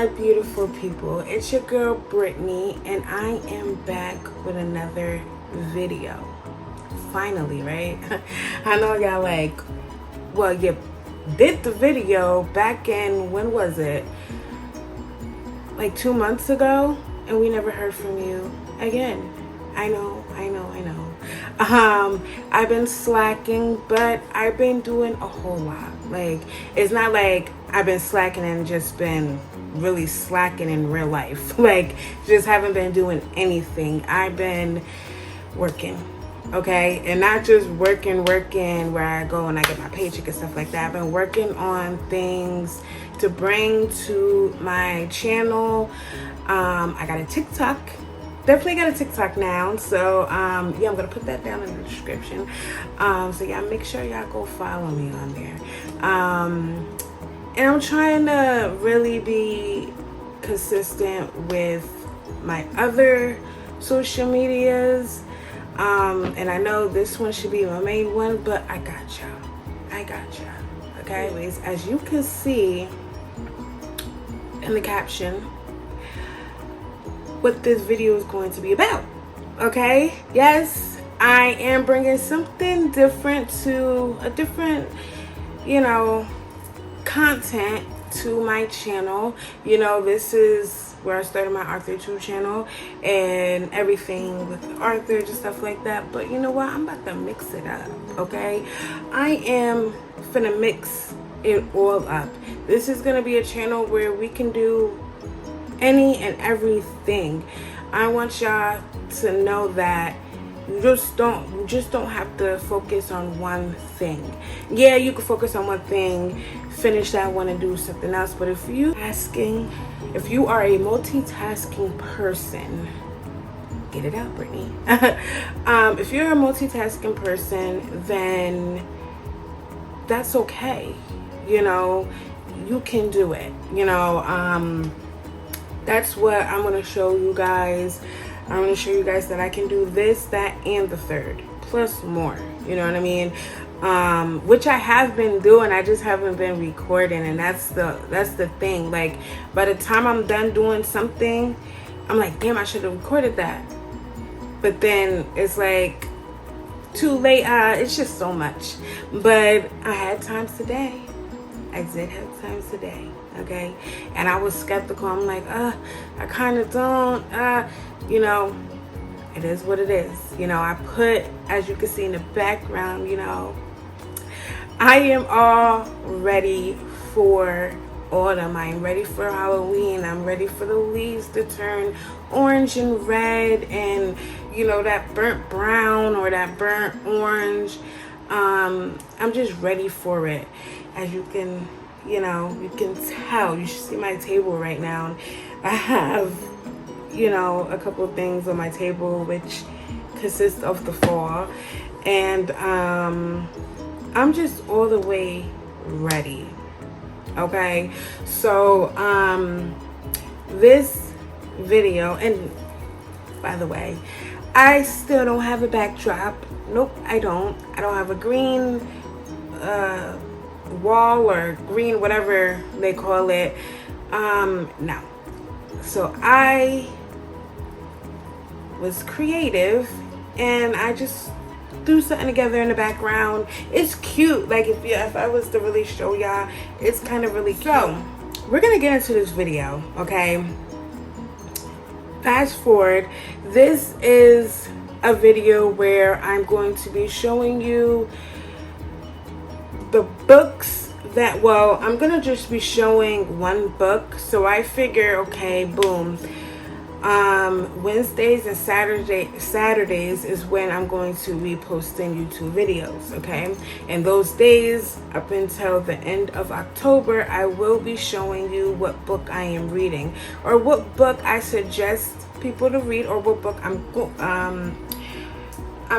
my beautiful people, it's your girl Brittany, and I am back with another video. Finally, right? I know y'all like, well, you did the video back in, when was it? Like 2 months ago, and we never heard from you again. I know. I've been slacking, but I've been doing a whole lot. Like, it's not like I've been slacking and just been really slacking in real life. Like, just haven't been doing anything. I've been working, okay? And not just working where I go and I get my paycheck and stuff like that. I've been working on things to bring to my channel. I got a TikTok. Definitely got a TikTok now, so yeah, I'm gonna put that down in the description. So yeah, make sure y'all go follow me on there. And I'm trying to really be consistent with my other social medias. And I know this one should be my main one, but I got y'all. Okay. Anyways, as you can see in the caption, what this video is going to be about. Okay, yes, I am bringing something different, to a different, content to my channel. This is where I started my Arthur 2 channel and everything with Arthur, just stuff like that. But you know what, I'm about to mix it up. Okay, I am finna mix it all up. This is gonna be a channel where we can do any and everything. I want y'all to know that you just don't have to focus on one thing. Yeah, you can focus on one thing, finish that one and do something else, but if you are a multitasking person, get it out, Brittany. If you're a multitasking person, then that's okay. You can do it. That's what I'm going to show you guys. I'm going to show you guys that I can do this, that, and the third, plus more. You know what I mean? Which I have been doing. I just haven't been recording, and that's the thing. Like, by the time I'm done doing something, I'm like, damn, I should have recorded that. But then it's like too late. It's just so much. But I had times today. I did have times today. Okay, and I was skeptical. I'm like, I kind of don't, it is what it is. I put, as you can see in the background, I am all ready for autumn. I am ready for Halloween. I'm ready for the leaves to turn orange and red, and that burnt brown or that burnt orange. I'm just ready for it. As you can you can tell. You should see my table right now. I have a couple of things on my table which consist of the fall, and I'm just all the way ready. Okay, so this video, and by the way, I still don't have a backdrop. Nope, I don't have a green wall or green, whatever they call it. No. So I was creative and I just threw something together in the background. It's cute. Like, if I was to really show y'all, it's kind of really cute. So we're gonna get into this video. Okay, fast forward. This is a video where I'm going to be showing you the books that, well, I'm gonna just be showing one book. So I figure, okay, boom, Wednesdays and Saturdays is when I'm going to be posting YouTube videos. Okay, and those days up until the end of October, I will be showing you what book I am reading, or what book I suggest people to read, or what book I'm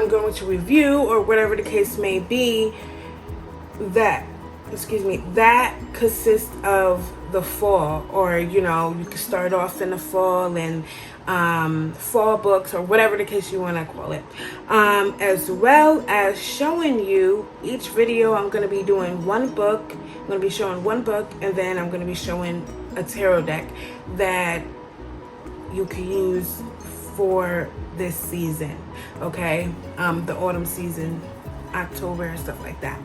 going to review, or whatever the case may be. That consists of the fall, or you can start off in the fall and fall books, or whatever the case you want to call it, as well as showing you each video. I'm going to be doing one book. I'm going to be showing one book, and then I'm going to be showing a tarot deck that you can use for this season, okay? The autumn season, October and stuff like that.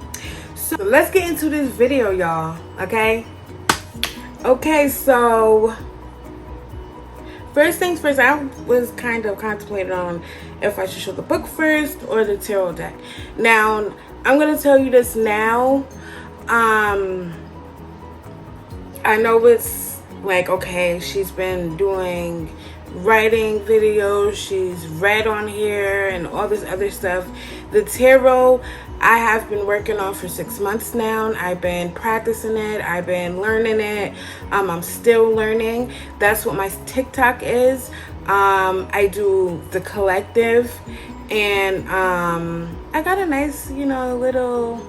So let's get into this video, y'all, okay? Okay, so first things first, I was kind of contemplating on if I should show the book first or the tarot deck. Now, I'm going to tell you this now. I know it's like, okay, she's been doing writing videos, she's read on here and all this other stuff. The tarot I have been working on for 6 months now. I've been practicing it, I've been learning it. I'm still learning. That's what my TikTok is. I do the collective, and I got a nice, you know, little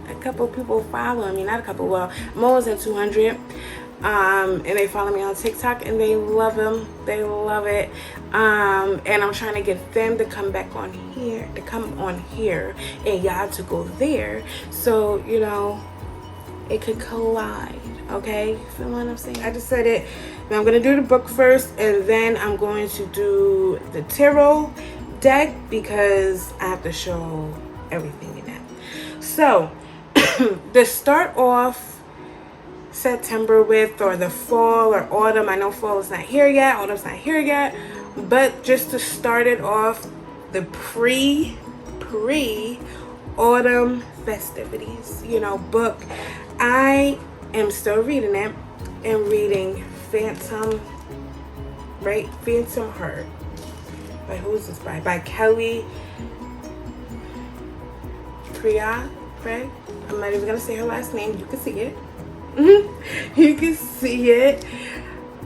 a couple people following me. Not a couple, well, I'm almost at 200. And they follow me on TikTok and they love them. They love it. And I'm trying to get them to come back on here, and y'all to go there. So, you know, it could collide. Okay? You feel what I'm saying? I just said it. Now I'm going to do the book first, and then I'm going to do the tarot deck because I have to show everything in that. So, to start off September with, or the fall or autumn, I know fall is not here yet, autumn's not here yet, but just to start it off, the pre autumn festivities, you know, book. I am still reading it and reading Phantom Heart. By who's this by? By Kelly Priya, right? I'm not even gonna say her last name. You can see it. You can see it.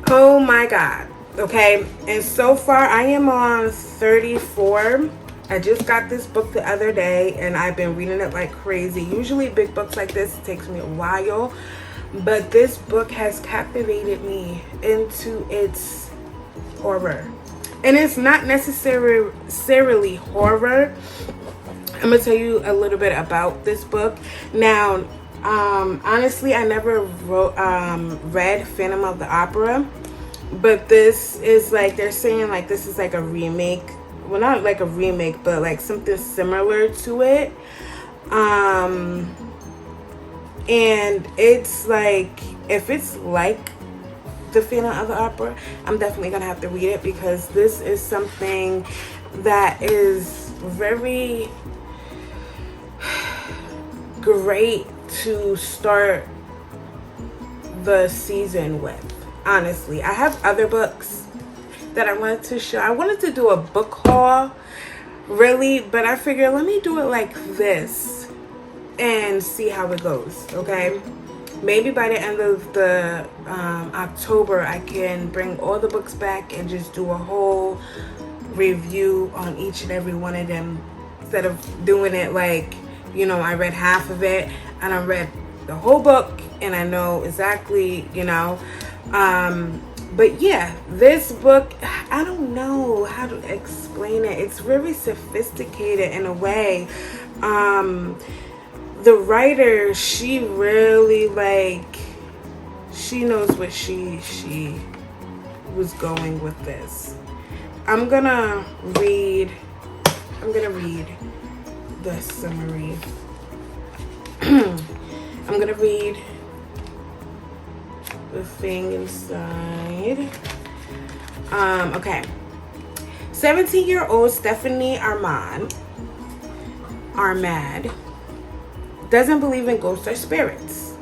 Oh my god. Okay, and so far I am on 34. I just got this book the other day and I've been reading it like crazy. Usually big books like this, it takes me a while, but this book has captivated me into its horror. And it's not necessarily horror. I'm gonna tell you a little bit about this book. Now, honestly, I never read Phantom of the Opera, but this is like, they're saying like this is like a remake. Well, not like a remake, but like something similar to it. And it's like, if it's like the Phantom of the Opera, I'm definitely gonna have to read it, because this is something that is very great to start the season with. Honestly, I have other books that I wanted to show. I wanted to do a book haul, really, but I figured let me do it like this and see how it goes. Okay, maybe by the end of the October I can bring all the books back and just do a whole review on each and every one of them, instead of doing it like, you know, I read half of it and I read the whole book and I know exactly, you know. But yeah, this book, I don't know how to explain it. It's very sophisticated in a way. The writer, she really, like, she knows what she was going with this. I'm gonna read the summary. I'm gonna read the thing inside. Okay. 17-year-old Stephanie Armad doesn't believe in ghosts or spirits.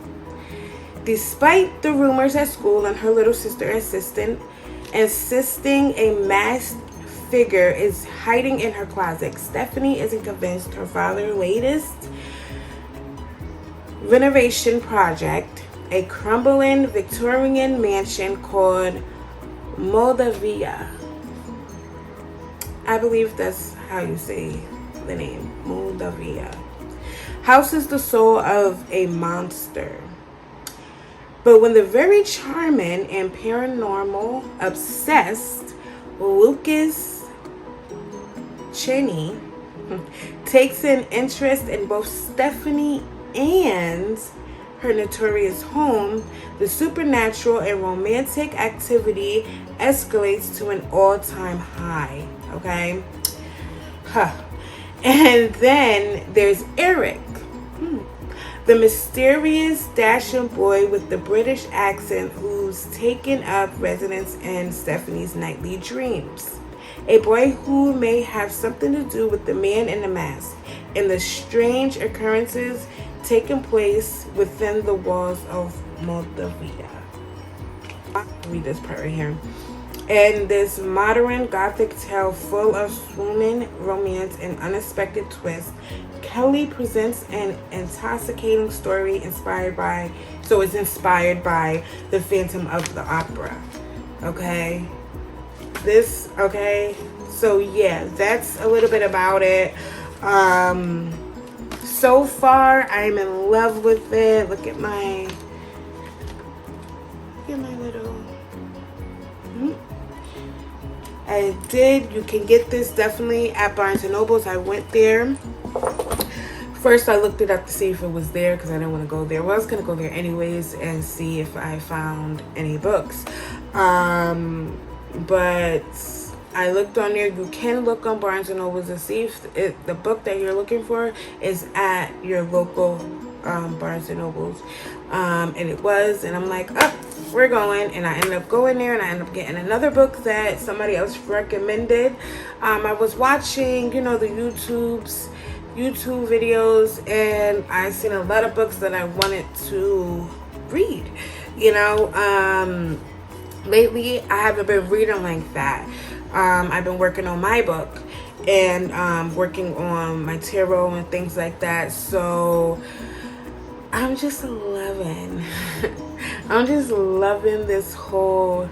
Despite the rumors at school and her little sister insisting a masked figure is hiding in her closet, Stephanie isn't convinced her father's latest renovation project, a crumbling Victorian mansion called Moldavia. I believe that's how you say the name, Moldavia. Houses the soul of a monster. But when the very charming and paranormal obsessed Lucas Cheney takes an interest in both Stephanie and her notorious home, the supernatural and romantic activity escalates to an all-time high. Okay? And then there's Eric, the mysterious, dashing boy with the British accent who's taken up residence in Stephanie's nightly dreams. A boy who may have something to do with the man in the mask and the strange occurrences taking place within the walls of Moldavia. I'll read this part right here. And this modern gothic tale full of swooning romance and unexpected twists, Kelly presents an intoxicating story inspired by the Phantom of the Opera. Okay? So yeah, that's a little bit about it. So far, I'm in love with it. Look at my little... You can get this definitely at Barnes & Nobles. I went there. First, I looked it up to see if it was there because I didn't want to go there. Well, I was going to go there anyways and see if I found any books. But I looked on there. You can look on Barnes & Nobles to see if the book that you're looking for is at your local Barnes & Nobles. And it was. And I'm like, oh, we're going. And I ended up going there. And I ended up getting another book that somebody else recommended. I was watching, the YouTube videos. And I seen a lot of books that I wanted to read. Lately, I haven't been reading like that. I've been working on my book and working on my tarot and things like that. So I'm just loving this whole,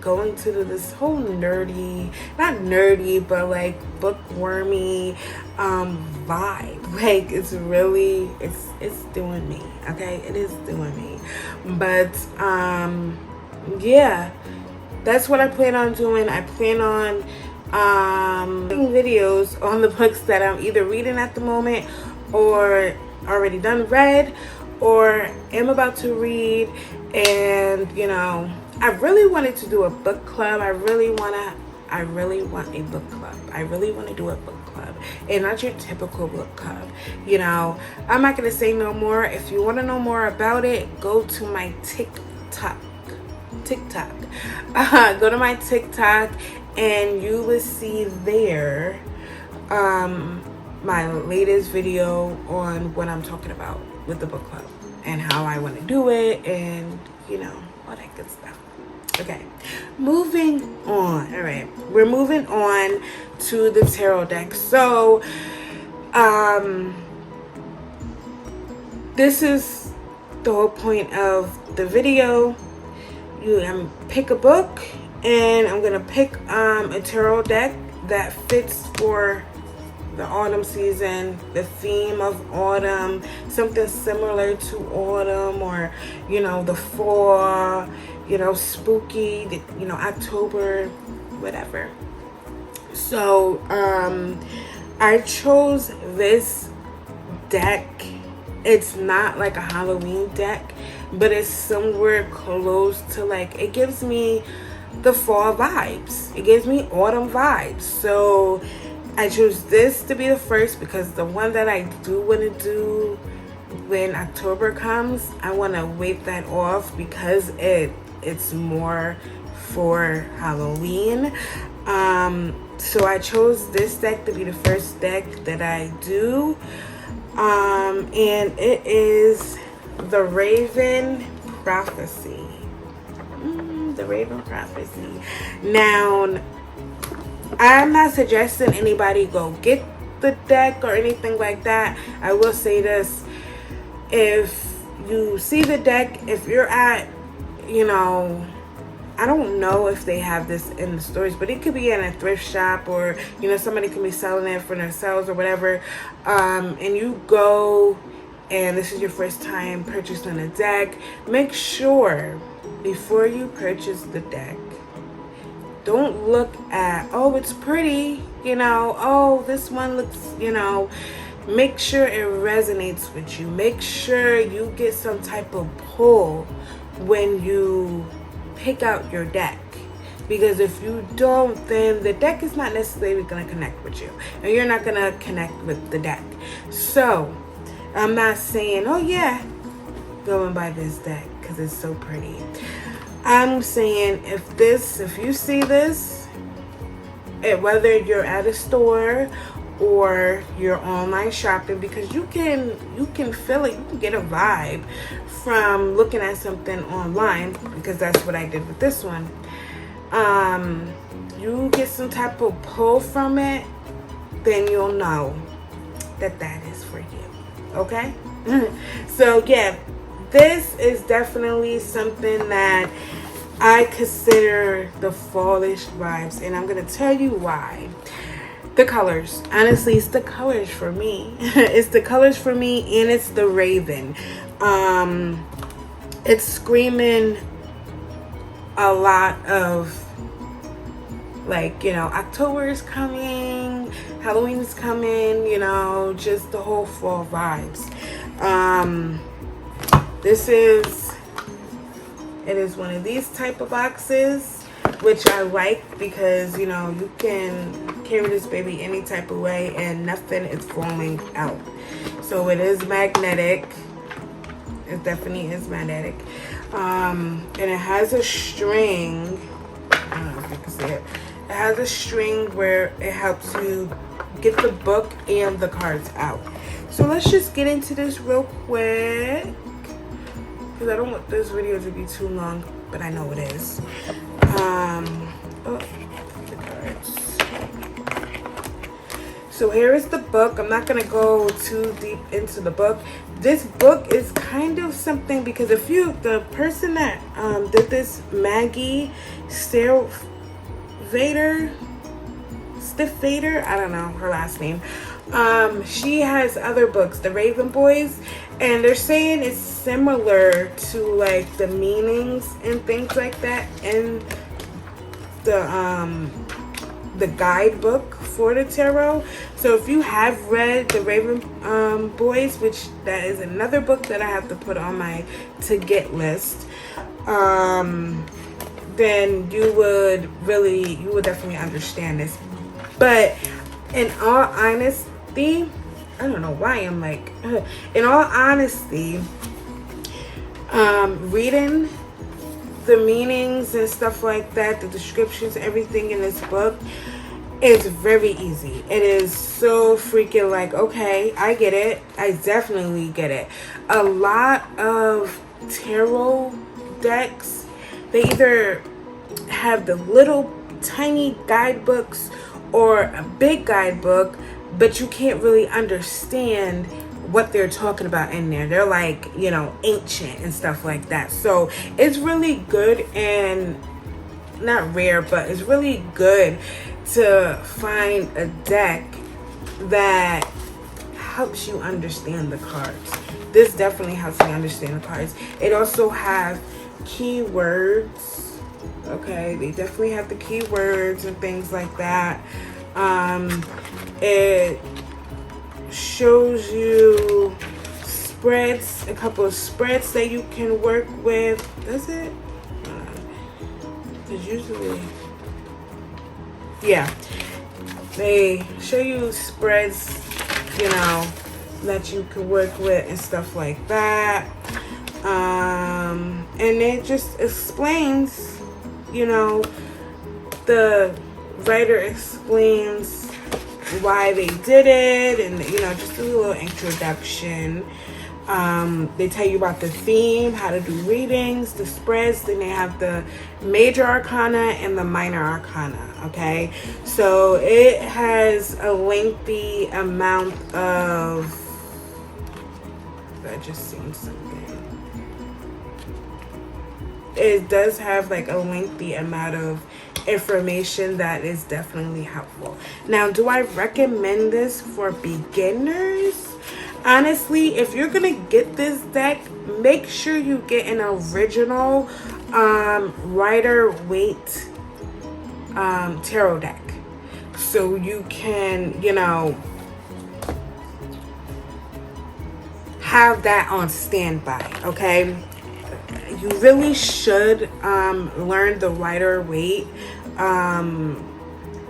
going to this whole nerdy, not nerdy, but like bookwormy vibe. Like it's really, it's doing me. Okay, it is doing me. But yeah, that's what I plan on doing. I plan on doing videos on the books that I'm either reading at the moment or already read or am about to read. And I really wanted to do a book club. I really want a book club. I really want to do a book club and not your typical book club. I'm not going to say no more. If you want to know more about it, go to my TikTok. Go to my TikTok and you will see there my latest video on what I'm talking about with the book club and how I want to do it and all that good stuff. Okay, moving on. All right, we're moving on to the tarot deck. So this is the whole point of the video. I'm pick a book and I'm gonna pick a tarot deck that fits for the autumn season, the theme of autumn, something similar to autumn, or the fall, spooky, October, whatever. So I chose this deck. It's not like a Halloween deck, but it's somewhere close to, like, it gives me the fall vibes. It gives me autumn vibes. So I chose this to be the first because the one that I do want to do when October comes, I want to wait that off because it's more for Halloween. So I chose this deck to be the first deck that I do. And it is the Raven Prophecy. The Raven Prophecy. Now, I'm not suggesting anybody go get the deck or anything like that. I will say this. If you see the deck, if you're at, I don't know if they have this in the stores, but it could be in a thrift shop or, somebody can be selling it for themselves or whatever. And you go and this is your first time purchasing a deck, make sure before you purchase the deck, don't look at, oh, it's pretty, oh, this one looks, make sure it resonates with you. Make sure you get some type of pull when you pick out your deck. Because if you don't, then the deck is not necessarily going to connect with you. And you're not going to connect with the deck. So, I'm not saying, oh yeah, go and buy this deck because it's so pretty. I'm saying if you see this, whether you're at a store or you're online shopping, because you can feel it, you can get a vibe from looking at something online, because that's what I did with this one. You get some type of pull from it, then you'll know that is for you. Okay? So yeah, this is definitely something that I consider the fallish vibes, and I'm gonna tell you why. The colors. Honestly, it's the colors for me. It's the colors for me, and it's the raven. It's screaming a lot of, like, you know, October is coming, Halloween is coming, you know, just the whole fall vibes. It is one of these type of boxes, which I like because, you know, you can carry this baby any type of way and nothing is falling out. So it is magnetic. It definitely is magnetic. And it has a string. I don't know if you can see it. It has a string where it helps you get the book and the cards out. So let's just get into this real quick, because I don't want this video to be too long, but I know it is. The cards. So here is the book. I'm not going to go too deep into the book. This book is kind of something, because the person that did this, Maggie Stiff Vader, I don't know her last name. She has other books, The Raven Boys, and they're saying it's similar to like the meanings and things like that in the guidebook for the tarot. So if you have read The Raven Boys, which that is another book that I have to put on my to get list, then you would definitely understand this. But in all honesty, I don't know why I'm like, in all honesty, reading the meanings and stuff like that, the descriptions, everything in this book is very easy. It is so freaking like, okay, I get it. I definitely get it. A lot of tarot decks, they either have the little tiny guidebooks or a big guidebook, but you can't really understand what they're talking about in there. They're like, you know, ancient and stuff like that. So it's really good, and not rare, but it's really good to find a deck that helps you understand the cards. This definitely helps me understand the cards. It also have keywords. Okay, they definitely have the keywords and things like that. It shows you spreads, a couple of spreads that you can work with. Does it? Because usually, yeah, they show you spreads, you know, that you can work with and stuff like that. And it just explains, you know, the writer explains why they did it, and, you know, just a little introduction. They tell you about the theme, how to do readings, the spreads. Then they have the major arcana and the minor arcana. Okay, so it has a lengthy amount of, that just seen something. It does have like a lengthy amount of information that is definitely helpful. Now, do I recommend this for beginners? Honestly, if you're gonna get this deck, make sure you get an original Rider-Waite tarot deck, so you can, you know, have that on standby, okay? You really should learn the Rider-Waite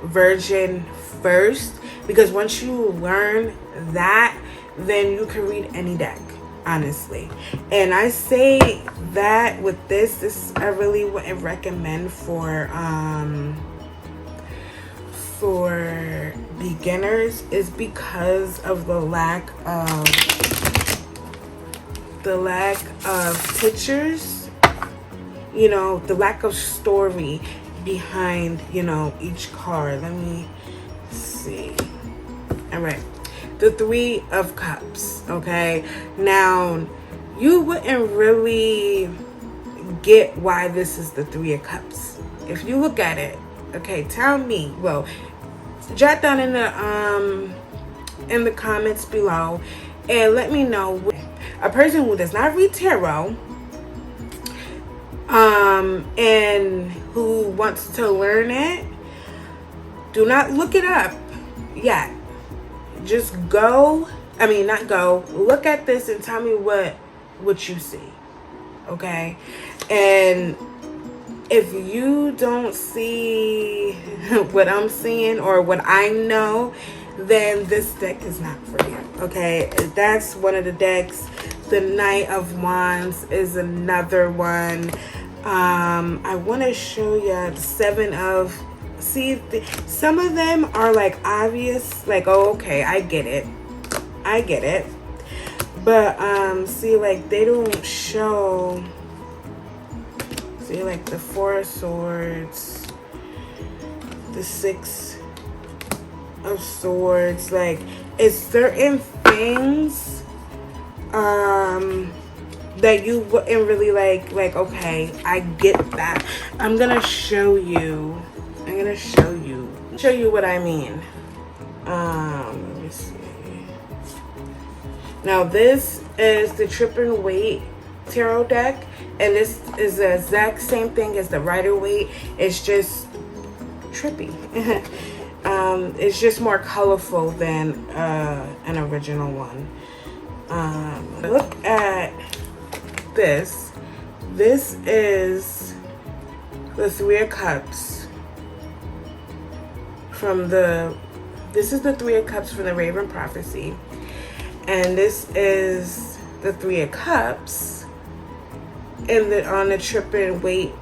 version first, because once you learn that, then you can read any deck, honestly. And I say that with this I really wouldn't recommend for beginners, is because of the lack of pictures, you know, the lack of story behind, you know, each card. Let me see. All right, the Three of Cups. Okay, now you wouldn't really get why this is the Three of Cups if you look at it. Okay, tell me. Well, jot down in the comments below and let me know. A person who does not read tarot and who wants to learn it, do not look it up yet. Just go, I mean not go, look at this and tell me what you see. Okay? And if you don't see what I'm seeing or what I know, then this deck is not for you. Okay? That's one of the decks. The Knight of Wands is another one. I want to show you the Seven of... See, some of them are like obvious, like, oh, okay, I get it. But see, like, they don't show... See, like the Four of Swords, the Six of Swords. Like, it's certain things that you wouldn't really like, okay, I get that. I'm gonna show you what I mean. Let me see. Now this is the Trip-and-Wait tarot deck, and this is the exact same thing as the Rider-Waite. It's just trippy. It's just more colorful than an original one. Look at this. This is the Three of Cups from this is the Three of Cups from the Raven Prophecy, and this is the Three of Cups on the Trip-and-Wait,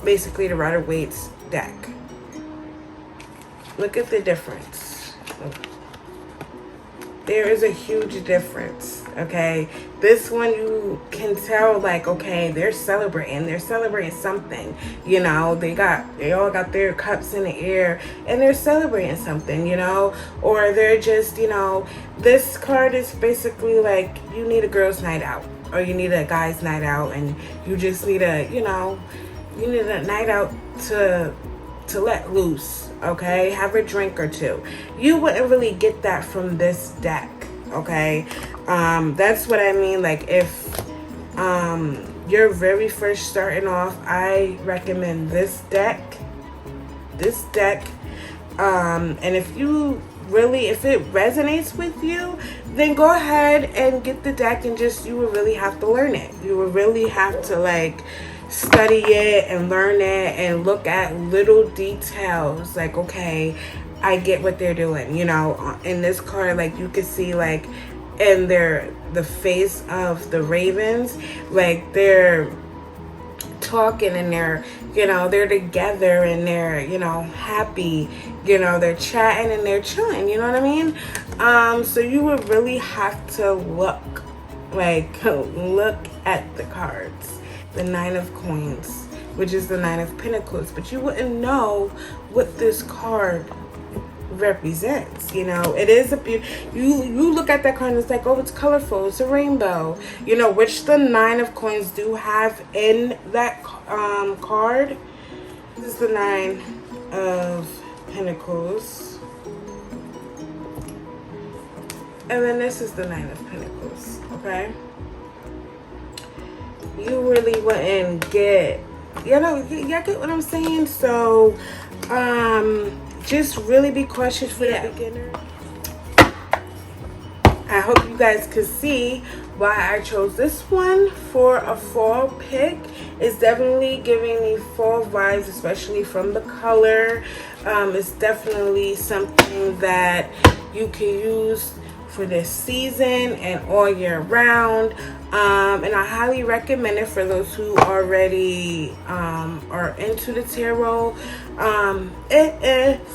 basically the Rider-Waite's deck. Look at the difference. There is a huge difference, okay? This one you can tell, like, okay, they're celebrating something, you know. They all got their cups in the air and they're celebrating something, you know. Or they're just, you know, this card is basically like you need a girl's night out, or you need a guy's night out, and you just need a, you know, you need a night out to let loose, okay? Have a drink or two. You wouldn't really get that from this deck, okay? That's what I mean. Like, if you're very first starting off, I recommend this deck. And if it resonates with you, then go ahead and get the deck, and just, you will really have to learn it. You will really have to, like, study it and learn it and look at little details. Like, okay, I get what they're doing, you know. In this card, like, you can see, like, in the face of the ravens, like, they're talking and they're, you know, they're together and they're, you know, happy, you know, they're chatting and they're chilling, you know what I mean? So you would really have to look at the cards. The Nine of Coins, which is the Nine of Pentacles, but you wouldn't know what this card represents, you know. It is you look at that card and it's like, oh, it's colorful, it's a rainbow, you know, which the Nine of Coins do have in that card. This is the Nine of Pentacles, and then this is the Nine of Pentacles, okay? You really wouldn't get, you know, y'all get what I'm saying? So just really be cautious for the beginner. I hope you guys could see why I chose this one for a fall pick. It's definitely giving me fall vibes, especially from the color. It's definitely something that you can use for this season and all year round. And I highly recommend it for those who already are into the tarot.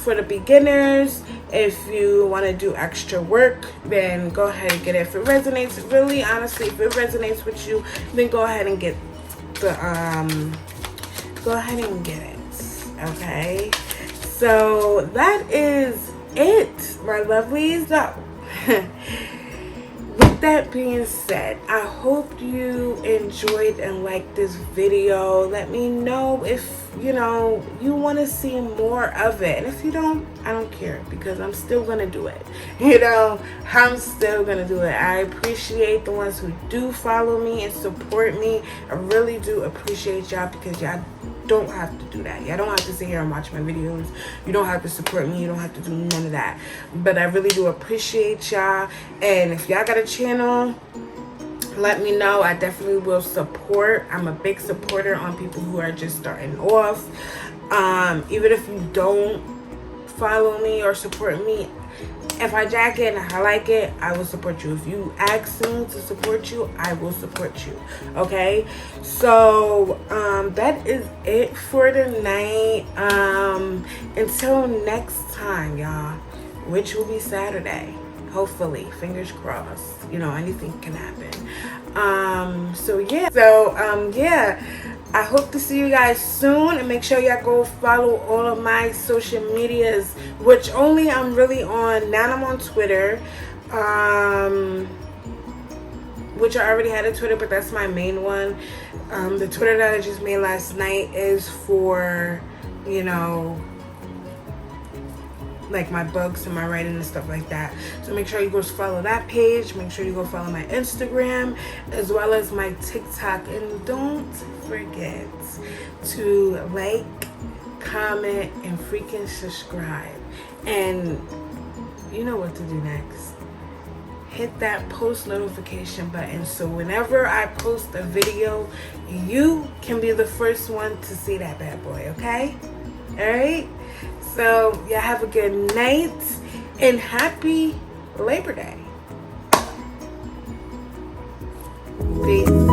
For the beginners, if you want to do extra work, then go ahead and get it. If it resonates, really honestly, if it resonates with you, then go ahead and get the okay. So that is it, my lovelies. With that being said, I hope you enjoyed and liked this video. Let me know if you want to see more of it, and if you don't, I don't care, because I'm still gonna do it. I'm still gonna do it. I appreciate the ones who do follow me and support me. I really do appreciate y'all, because y'all don't have to do that. Y'all don't have to sit here and watch my videos. You don't have to support me. You don't have to do none of that. But I really do appreciate y'all. And if y'all got a channel, let me know. I definitely will support. I'm a big supporter on people who are just starting off. Even if you don't follow me or support me, if I jack it and I like it, I will support you. If you ask me to support you, I will support you. Okay? So, that is it for tonight. Until next time, y'all, which will be Saturday. Hopefully. Fingers crossed. Anything can happen. So, yeah. I hope to see you guys soon, and make sure y'all go follow all of my social medias, which only I'm really on. Now I'm on Twitter, which I already had a Twitter, but that's my main one. The Twitter that I just made last night is for, like my books and my writing and stuff like that. So make sure you go follow that page. Make sure you go follow my Instagram as well as my TikTok, and don't forget to like, comment, and freaking subscribe. And you know what to do next. Hit that post notification button, so whenever I post a video, you can be the first one to see that bad boy. Okay? All right. So, y'all have a good night, and happy Labor Day. Peace.